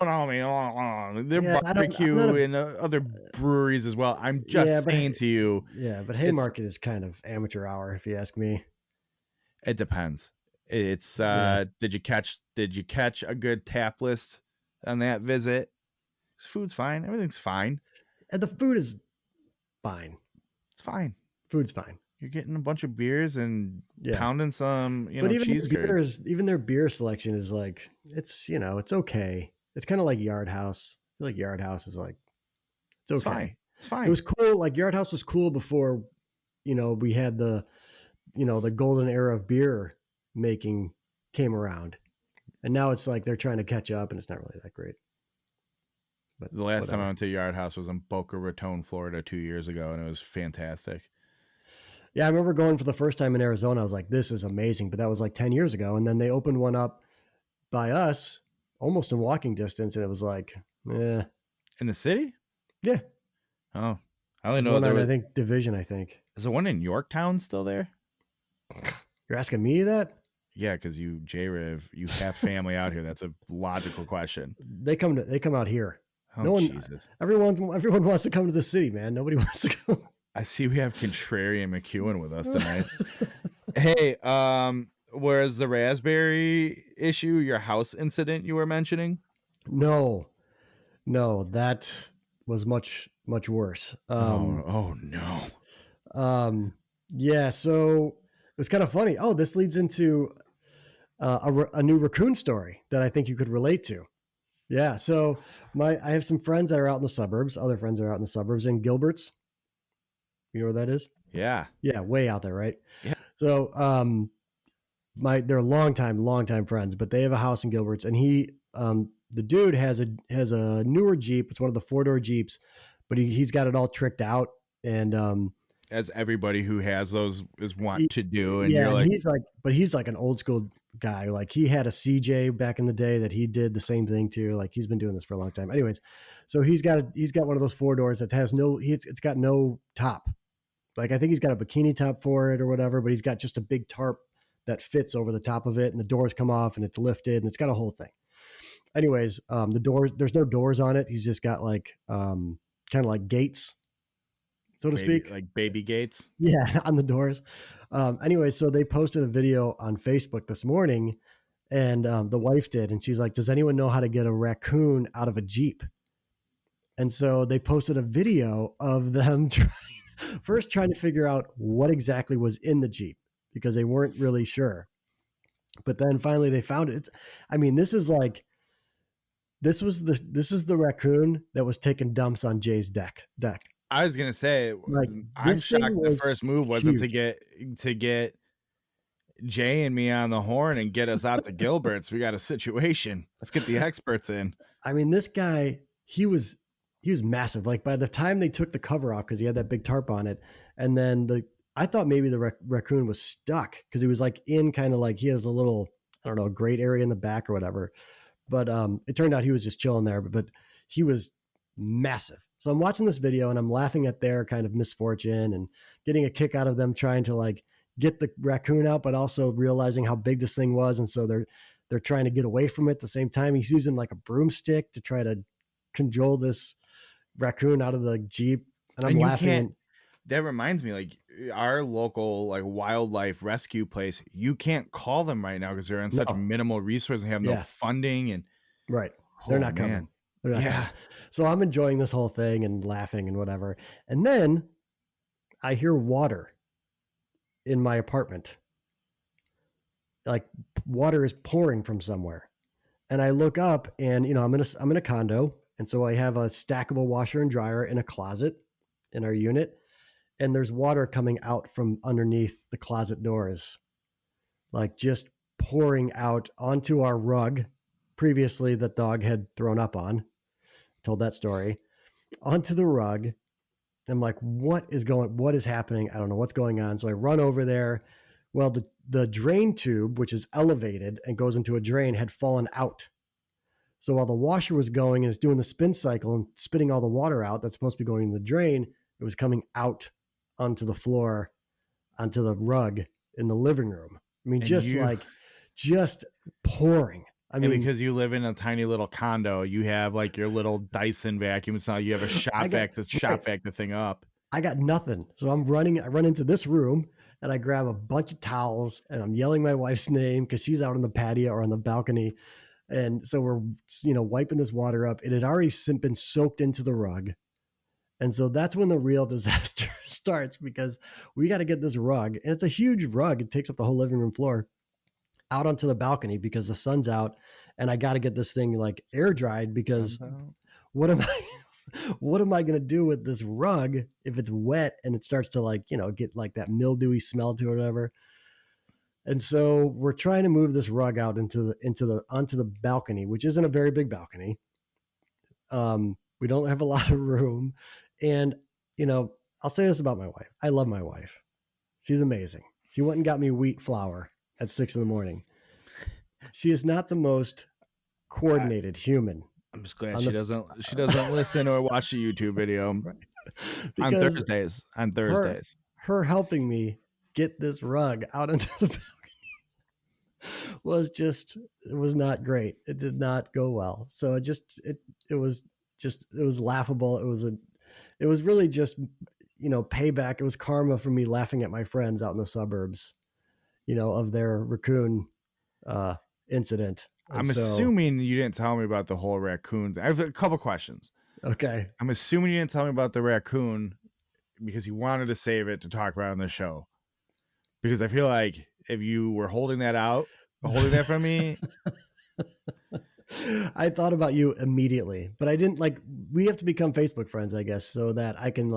They're barbecue and other breweries as well. I'm just saying to you. Yeah, but Haymarket is kind of amateur hour, if you ask me. It depends. It's did you catch a good tap list on that visit? Food's fine. Everything's fine. And the food is fine. It's fine. Food's fine. You're getting a bunch of beers and pounding some, but even cheese curds. Even their beer selection is like, it's okay. It's kind of like Yard House. I feel like Yard House is like, it's okay. It's fine. It was cool. Like Yard House was cool before, we had the golden era of beer making came around. And now it's like they're trying to catch up and it's not really that great. But the last time I went to Yard House was in Boca Raton, Florida 2 years ago, and it was fantastic. Yeah, I remember going for the first time in Arizona. I was like, this is amazing. But that was like 10 years ago. And then they opened one up by us, almost in walking distance. And it was like, eh. In the city? Yeah. Oh, I only know I think Division, I think. Is the one in Yorktown still there? You're asking me that? Yeah, because you, J-Riv, you have family out here. That's a logical question. They come out here. Oh, Jesus. Everyone wants to come to the city, man. Nobody wants to come. I see we have Contrarian McEwen with us tonight. Hey, where's the raspberry issue, your house incident you were mentioning? No, that was much, much worse. Oh no. Yeah, so it was kind of funny. Oh, this leads into a new raccoon story that I think you could relate to. Yeah, so I have some friends that are out in the suburbs. Other friends are out in the suburbs in Gilbert's. You know where that is? Yeah. Yeah, way out there, right? Yeah. So they're longtime friends, but they have a house in Gilbert's, and the dude has a newer Jeep. It's one of the 4-door Jeeps, but he's got it all tricked out And as everybody who has those is want to do. And yeah, you're like, he's like an old school guy. Like he had a CJ back in the day that he did the same thing to. Like he's been doing this for a long time. Anyways, so he's got one of those 4-doors that has it's got no top. Like I think he's got a bikini top for it or whatever, but he's got just a big tarp that fits over the top of it, and the doors come off and it's lifted and it's got a whole thing. Anyways, the doors, there's no doors on it. He's just got like kind of like gates, so to speak, like baby gates. Yeah, on the doors. Anyway, so they posted a video on Facebook this morning, and the wife did, and she's like, "Does anyone know how to get a raccoon out of a Jeep?" And so they posted a video of them trying to figure out what exactly was in the Jeep because they weren't really sure. But then finally they found it. I mean, this is the raccoon that was taking dumps on Jay's deck. I was gonna say, like, I'm shocked the first move wasn't to get Jay and me on the horn and get us out to Gilbert's. We got a situation. Let's get the experts in. I mean, this guy, he was massive. Like by the time they took the cover off, because he had that big tarp on it, and then I thought maybe the raccoon was stuck because he was like in kind of like he has a little, I don't know, grate area in the back or whatever. But it turned out he was just chilling there. But he was massive. So I'm watching this video and I'm laughing at their kind of misfortune and getting a kick out of them trying to like get the raccoon out, but also realizing how big this thing was. And so they're trying to get away from it at the same time. He's using like a broomstick to try to control this raccoon out of the Jeep. And I'm laughing. That reminds me, like our local like wildlife rescue place, you can't call them right now because they're on such minimal resources and have no funding. And right. They're not coming. They're not coming. So I'm enjoying this whole thing and laughing and whatever. And then I hear water in my apartment. Like water is pouring from somewhere. And I look up and, you know, I'm in a condo. And so I have a stackable washer and dryer in a closet in our unit. And there's water coming out from underneath the closet doors, like just pouring out onto our rug previously that dog had thrown up on. Told that story onto the rug. I'm like, what is happening? I don't know what's going on. So I run over there. Well, the drain tube, which is elevated and goes into a drain, had fallen out. So while the washer was going and it's doing the spin cycle and spitting all the water out that's supposed to be going in the drain, it was coming out onto the floor, onto the rug in the living room. I mean, just pouring. I mean, because you live in a tiny little condo, you have like your little Dyson vacuum. It's not you have a shop vac the thing up. I got nothing. So I run into this room and I grab a bunch of towels and I'm yelling my wife's name because she's out on the patio or on the balcony. And so we're, wiping this water up. It had already been soaked into the rug. And so that's when the real disaster starts because we got to get this rug. And it's a huge rug. It takes up the whole living room floor out onto the balcony because the sun's out. And I got to get this thing like air dried because what am I going to do with this rug if it's wet and it starts to like, get like that mildewy smell to it or whatever. And so we're trying to move this rug out onto the balcony, which isn't a very big balcony. We don't have a lot of room. And, I'll say this about my wife. I love my wife. She's amazing. She went and got me wheat flour at 6 a.m. She is not the most coordinated human. I'm just glad she doesn't listen or watch the YouTube video on Thursdays. Her helping me get this rug out into the balcony was not great. It did not go well. So it was laughable. It was really just, payback. It was karma for me laughing at my friends out in the suburbs, of their raccoon incident. And I'm assuming you didn't tell me about the whole raccoon thing. I have a couple questions. Okay. I'm assuming you didn't tell me about the raccoon because you wanted to save it to talk about on the show. Because I feel like if you were holding that from me. I thought about you immediately, but I didn't we have to become Facebook friends, I guess, so that I can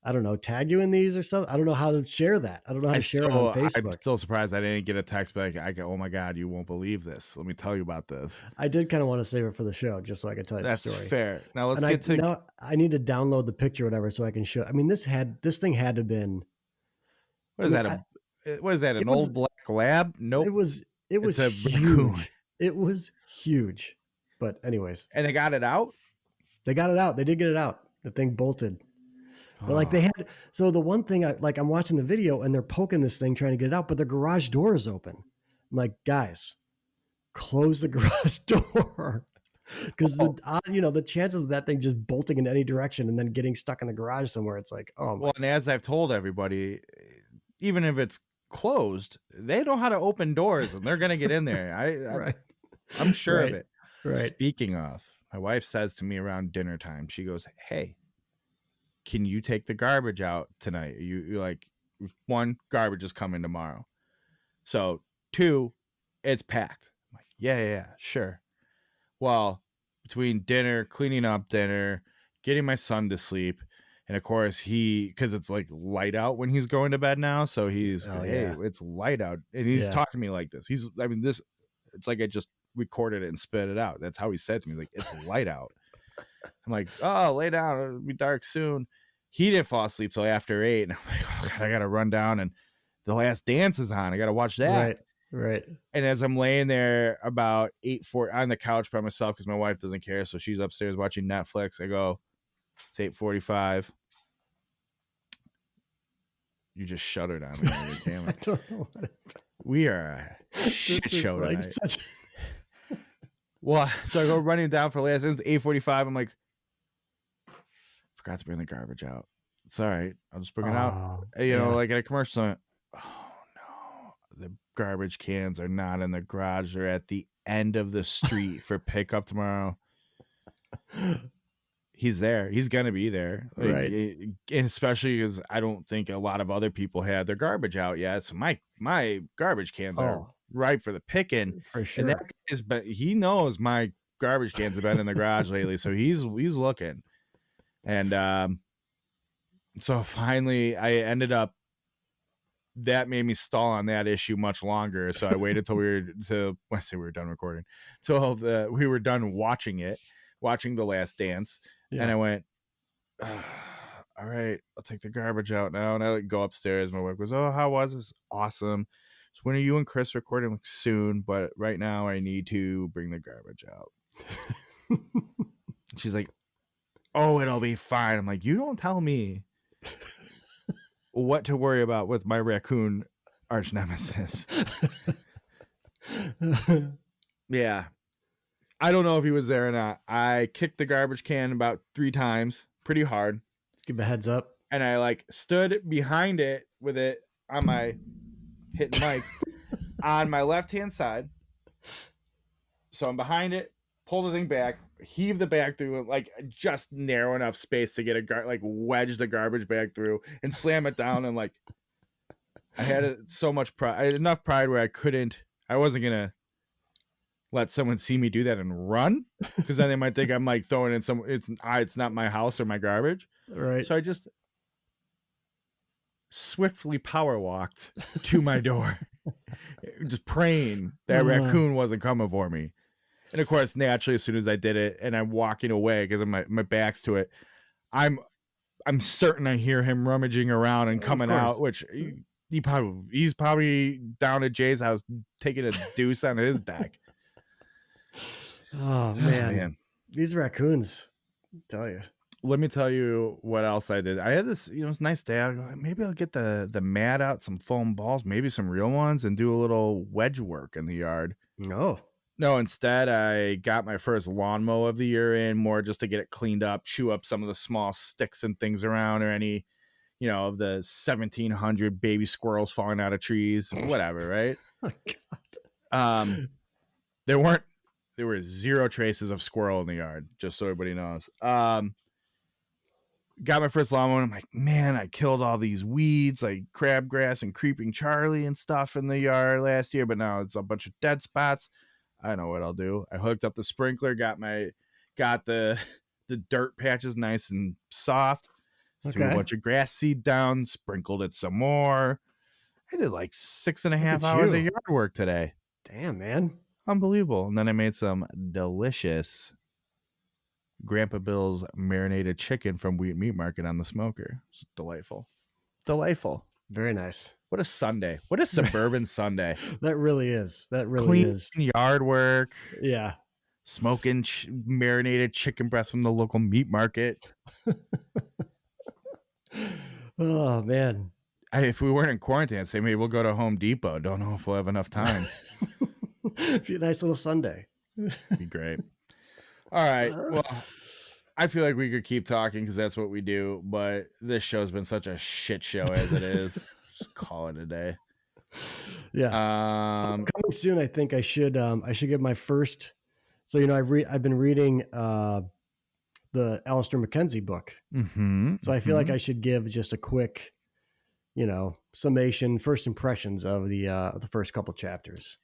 I don't know, tag you in these or something. I don't know how to share that. I don't know how to share it on Facebook. I'm still surprised I didn't get a text back. I go, oh my God, you won't believe this. Let me tell you about this. I did kind of want to save it for the show just so I can tell you the story. That's fair. Now let's and get to. Now I need to download the picture or whatever so I can show. I mean, this thing had to have been. What is that? What is that? An old black lab? Nope. It was a huge. Raccoon. It was huge. But anyways. And they got it out? They got it out. They did get it out. The thing bolted. But like they had, so the one thing I'm watching the video and they're poking this thing trying to get it out, but the garage door is open. I'm like, guys, close the garage door. Because the chances of that thing just bolting in any direction and then getting stuck in the garage somewhere, it's like, oh my. Well, and as I've told everybody, even if it's closed, they know how to open doors and they're gonna get in there. Right. I'm sure of it. Right. Speaking of, my wife says to me around dinner time, she goes, hey, can you take the garbage out tonight? You're like, 1, garbage is coming tomorrow. So 2, it's packed. I'm like, yeah, sure. Well, between dinner, cleaning up dinner, getting my son to sleep, and of course because it's like light out when he's going to bed now. So he's, it's light out. And he's talking to me like this. It's like I just recorded it and spit it out. That's how he said to me. He's like, it's light out. I'm like, oh, lay down. It'll be dark soon. He didn't fall asleep till after 8. And I'm like, oh God, I got to run down. And The Last Dance is on. I got to watch that. Right. And as I'm laying there about 8:40 on the couch by myself, because my wife doesn't care. So she's upstairs watching Netflix. I go, it's 8:45. You just shuddered on me. Damn it. I don't know we are a shit show tonight. Well, so I go running down for Last Dance. 8:45. I'm like, forgot to bring the garbage out. It's all right. I'll just bring it out. Like at a commercial. Oh no, the garbage cans are not in the garage. They're at the end of the street for pickup tomorrow. He's there. He's gonna be there, right? And especially because I don't think a lot of other people had their garbage out yet. So my garbage cans are ripe for the picking. For sure. And he knows my garbage cans have been in the garage lately, so he's looking. And so finally, I ended up. That made me stall on that issue much longer. So I waited till we were done recording, till we were done watching The Last Dance. Yeah. And I went, all right, I'll take the garbage out now. And I go upstairs. My wife goes, oh, how was it? It was awesome. So when are you and Chris recording? Like, soon, but right now I need to bring the garbage out. She's like, oh, it'll be fine. I'm like, you don't tell me what to worry about with my raccoon arch nemesis. Yeah. I don't know if he was there or not. I kicked the garbage can about 3 times, pretty hard. Let's give a heads up. And I stood behind it with it on my hitting mic on my left-hand side. So I'm behind it, pull the thing back, heave the bag through, just narrow enough space to get wedge the garbage bag through and slam it down. And I had so much pride. I had enough pride where I wasn't going to let someone see me do that and run, because then they might think I'm throwing in it's not my house or my garbage. Right. So I just swiftly power walked to my door, just praying that raccoon wasn't coming for me. And of course, naturally, as soon as I did it and I'm walking away because my back's to it, I'm certain I hear him rummaging around and coming out, which he's probably down at Jay's house taking a deuce on his deck. Oh man, these raccoons, I tell you. Let me tell you what else I did. I had this, it's nice day. I go, maybe I'll get the mat out, some foam balls, maybe some real ones, and do a little wedge work in the yard. No, instead I got my first lawn mow of the year in, more just to get it cleaned up, chew up some of the small sticks and things around, or any, of the 1,700 baby squirrels falling out of trees, whatever, right? Oh, God. There were 0 traces of squirrel in the yard, just so everybody knows. Got my first lawnmower, and I'm like, man, I killed all these weeds, like crabgrass and creeping Charlie and stuff in the yard last year, but now it's a bunch of dead spots. I know what I'll do. I hooked up the sprinkler, got the dirt patches nice and soft, threw a bunch of grass seed down, sprinkled it some more. I did like 6.5 hours of yard work today. Damn, man. Unbelievable. And then I made some delicious Grandpa Bill's marinated chicken from Wheat Meat Market on the smoker. It's delightful. Delightful. Very nice. What a Sunday. What a suburban Sunday. That really is. That really Clean is. Yard work. Yeah. Smoking marinated chicken breast from the local meat market. Oh, man. If we weren't in quarantine, I'd say maybe we'll go to Home Depot. Don't know if we'll have enough time. Be a nice little Sunday. Be great. All right. Well, I feel like we could keep talking because that's what we do. But this show's been such a shit show as it is. Just call it a day. Yeah. Coming soon, I think I should give my first. So I've been reading the Alistair McKenzie book. Mm-hmm, so I feel like I should give just a quick, summation, first impressions of the first couple chapters.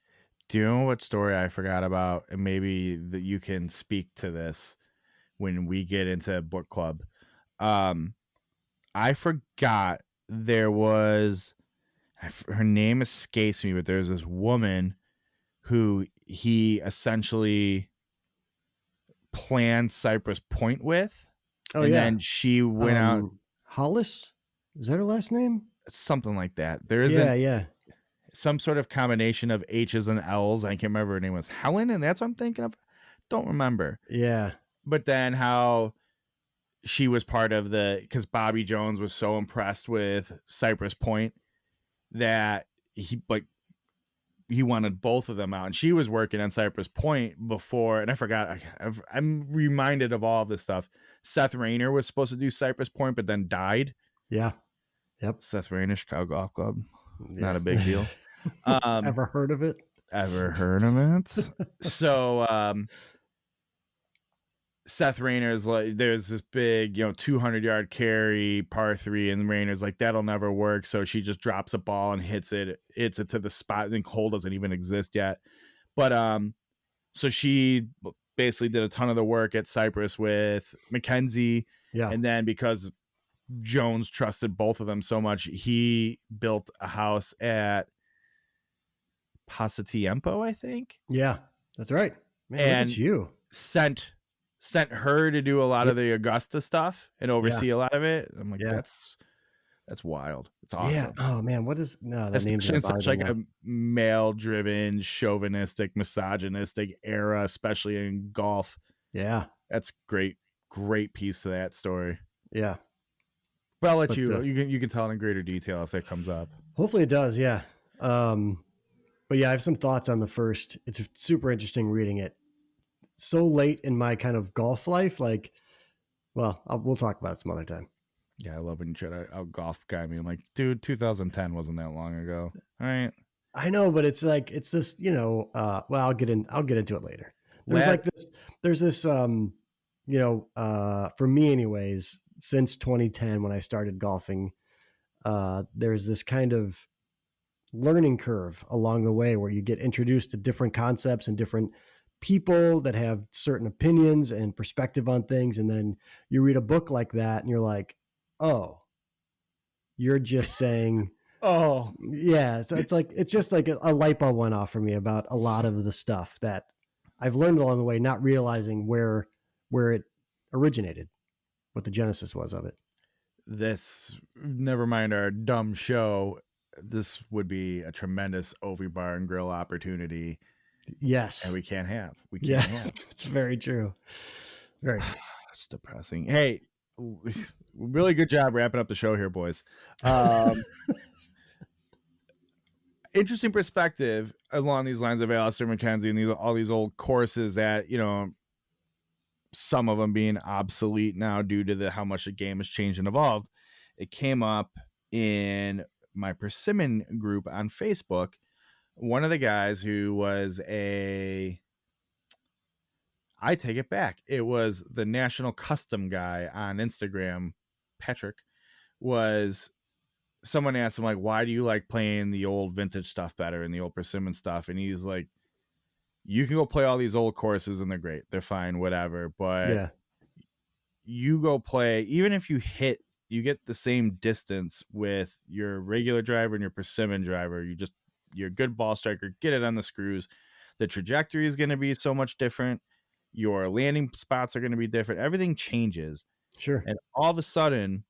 Do you know what story I forgot about? And maybe that you can speak to this when we get into book club. I forgot there was, her name escapes me, but there's this woman who he essentially planned Cypress Point with. Oh, and yeah. then she went out. Hollis? Is that her last name? Something like that. There is some sort of combination of H's and L's. I can't remember. Her name was Helen, and that's what I'm thinking of. Don't remember. Yeah. But then how she was part of because Bobby Jones was so impressed with Cypress Point that he wanted both of them out, and she was working on Cypress Point before. And I forgot. I'm reminded of all of this stuff. Seth Rayner was supposed to do Cypress Point, but then died. Yeah. Yep. Seth Rayner, Chicago Golf Club. Yeah. Not a big deal. Ever heard of it? Ever heard of it? So Seth Rayner's like, there's this big, 200-yard carry, par 3, and Rayner's like, that'll never work. So she just drops a ball and hits it to the spot. I think hole doesn't even exist yet. But so she basically did a ton of the work at Cypress with McKenzie. Yeah. And then because Jones trusted both of them so much, he built a house at Pasatiempo, I think. Yeah, that's right. Man, and look at you. Sent her to do a lot of the Augusta stuff and oversee a lot of it. I'm like, that's wild. It's awesome. Yeah. Oh man, what is that name's in such like a male-driven, chauvinistic, misogynistic era, especially in golf. Yeah, that's great piece to that story. Yeah. But I'll let you can tell in greater detail if that comes up. Hopefully it does, yeah. But yeah, I have some thoughts on the first. It's super interesting reading it. So late in my kind of golf life, we'll talk about it some other time. Yeah, I love when you try to out golf guy me. I'm like, dude, 2010 wasn't that long ago. All right. I know, but it's this, I'll get into it later. There's this, for me anyways, since 2010 when I started golfing, there's this kind of learning curve along the way where you get introduced to different concepts and different people that have certain opinions and perspective on things. And then you read a book like that and you're like, oh, you're just saying, oh yeah. So it's just like a light bulb went off for me about a lot of the stuff that I've learned along the way, not realizing where it originated, what the genesis was of it. This, never mind our dumb show, this would be a tremendous Ovi Bar and Grill opportunity. Yes. And we can't have. It's very true. Very true. It's depressing. Hey, really good job wrapping up the show here, boys. Interesting perspective along these lines of Alistair McKenzie and all these old courses that, some of them being obsolete now due to how much the game has changed and evolved. It came up in my Persimmon group on Facebook. One of the guys who was I take it back. It was the National Custom guy on Instagram. Patrick someone asked him, like, why do you like playing the old vintage stuff better and the old Persimmon stuff? And he's like, you can go play all these old courses and they're great. They're fine, whatever. But you go play, even if you hit you get the same distance with your regular driver and your persimmon driver. You're a good ball striker, get it on the screws. The trajectory is going to be so much different. Your landing spots are going to be different. Everything changes. Sure. And all of a sudden,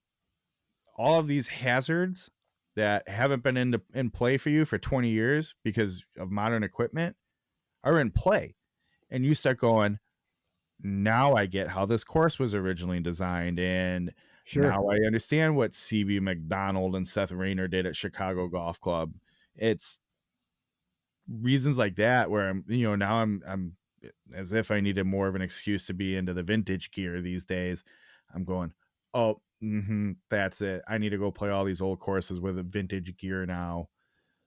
all of these hazards that haven't been in play for you for 20 years because of modern equipment are in play. And you start going, now I get how this course was originally designed. And now I understand what CB McDonald and Seth Rayner did at Chicago Golf Club. It's reasons like that where I'm as if I needed more of an excuse to be into the vintage gear these days. I'm going, oh, that's it. I need to go play all these old courses with a vintage gear now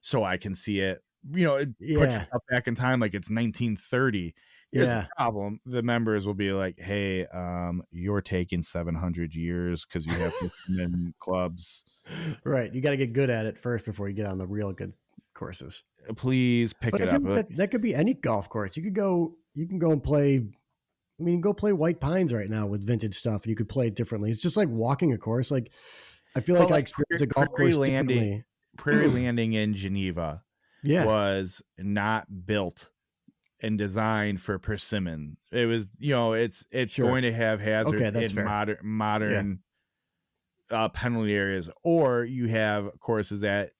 so I can see it. Put yourself back in time like it's 1930. Here's the problem. The members will be like, hey, you're taking 700 years because you have in clubs. Right. You got to get good at it first before you get on the real good courses. Please pick it up. That could be any golf course. You can go and play. I mean, go play White Pines right now with vintage stuff, and you could play it differently. It's just like walking a course. Like, I feel like I experienced a golf course differently. Prairie Landing in Geneva was not built and designed for persimmon. It was, it's going to have hazards in modern penalty areas, or you have courses that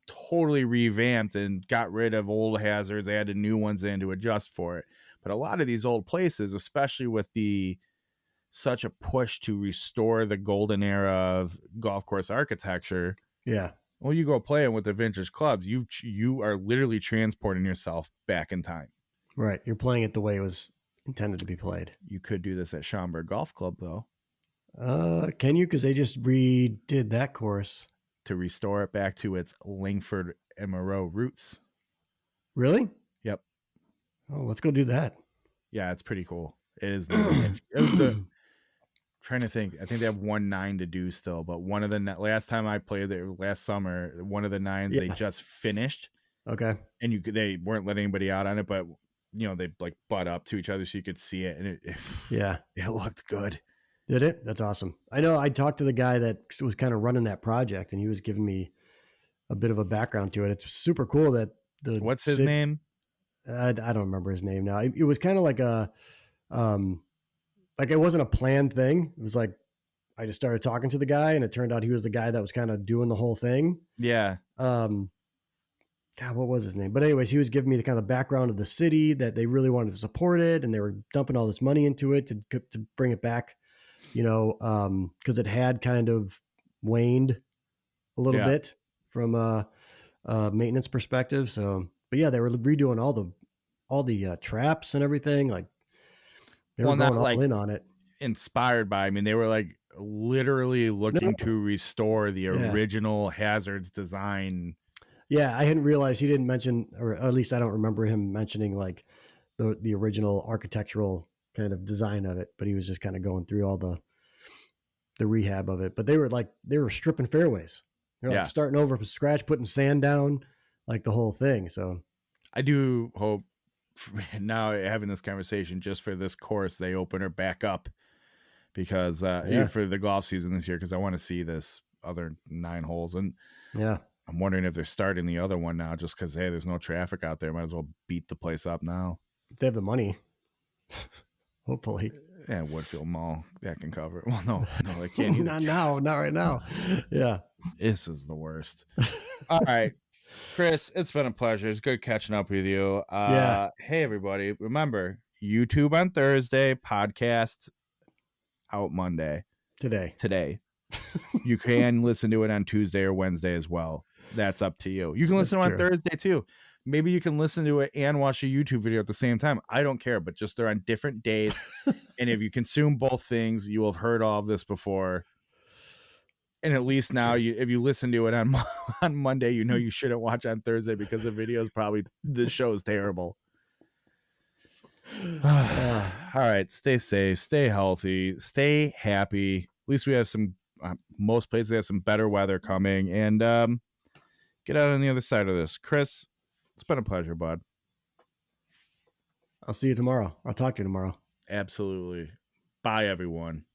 totally revamped and got rid of old hazards, added new ones in to adjust for it. But a lot of these old places, especially with such a push to restore the golden era of golf course architecture. Yeah. Well, you go playing with the vintage clubs, you are literally transporting yourself back in time. Right. You're playing it the way it was intended to be played. You could do this at Schaumburg Golf Club, though. Can you? Because they just redid that course. To restore it back to its Langford and Moreau roots. Really? Yep. Oh, let's go do that. Yeah, it's pretty cool. It is. Trying to think. I think they have 1-9 to do still, but one of the last time I played there last summer, one of the 9s they just finished. Okay. And they weren't letting anybody out on it, but they like butt up to each other so you could see it, and it looked good. Did it? That's awesome. I know I talked to the guy that was kind of running that project, and he was giving me a bit of a background to it. It's super cool that what's his name? I don't remember his name now. It was kind of like like it wasn't a planned thing. It was like, I just started talking to the guy, and it turned out he was the guy that was kind of doing the whole thing. Yeah. God, what was his name? But anyways, he was giving me the kind of background of the city, that they really wanted to support it, and they were dumping all this money into it to bring it back, because it had kind of waned a little bit from a maintenance perspective. So, but yeah, they were redoing all the traps and everything. Like, they were going all in on it. Inspired by, they were like literally looking to restore the original hazards design. Yeah, I hadn't realized he didn't mention, or at least I don't remember him mentioning like the original architectural kind of design of it, but he was just kind of going through all the rehab of it. But they were stripping fairways. They're like starting over from scratch, putting sand down, like the whole thing. So I do hope now, having this conversation, just for this course, they open her back up because for the golf season this year, because I want to see this other 9 holes. And I'm wondering if they're starting the other one now just because, hey, there's no traffic out there. Might as well beat the place up now. If they have the money. Hopefully. Yeah, Woodfield Mall, that can cover it. Well, no, they can't. Not now. Not right now. Yeah. This is the worst. All right. Kris, it's been a pleasure. It's good catching up with you. Hey, everybody. Remember, YouTube on Thursday, podcast out Monday. Today. You can listen to it on Tuesday or Wednesday as well. That's up to you. You can listen to it on Thursday too. Maybe you can listen to it and watch a YouTube video at the same time. I don't care, but just they're on different days. And if you consume both things, you will have heard all of this before. And at least now, if you listen to it on Monday, you shouldn't watch on Thursday because the video is the show is terrible. All right. Stay safe, stay healthy, stay happy. At least we have most places have some better weather coming, and get out on the other side of this. Kris, it's been a pleasure, bud. I'll see you tomorrow. I'll talk to you tomorrow. Absolutely. Bye, everyone.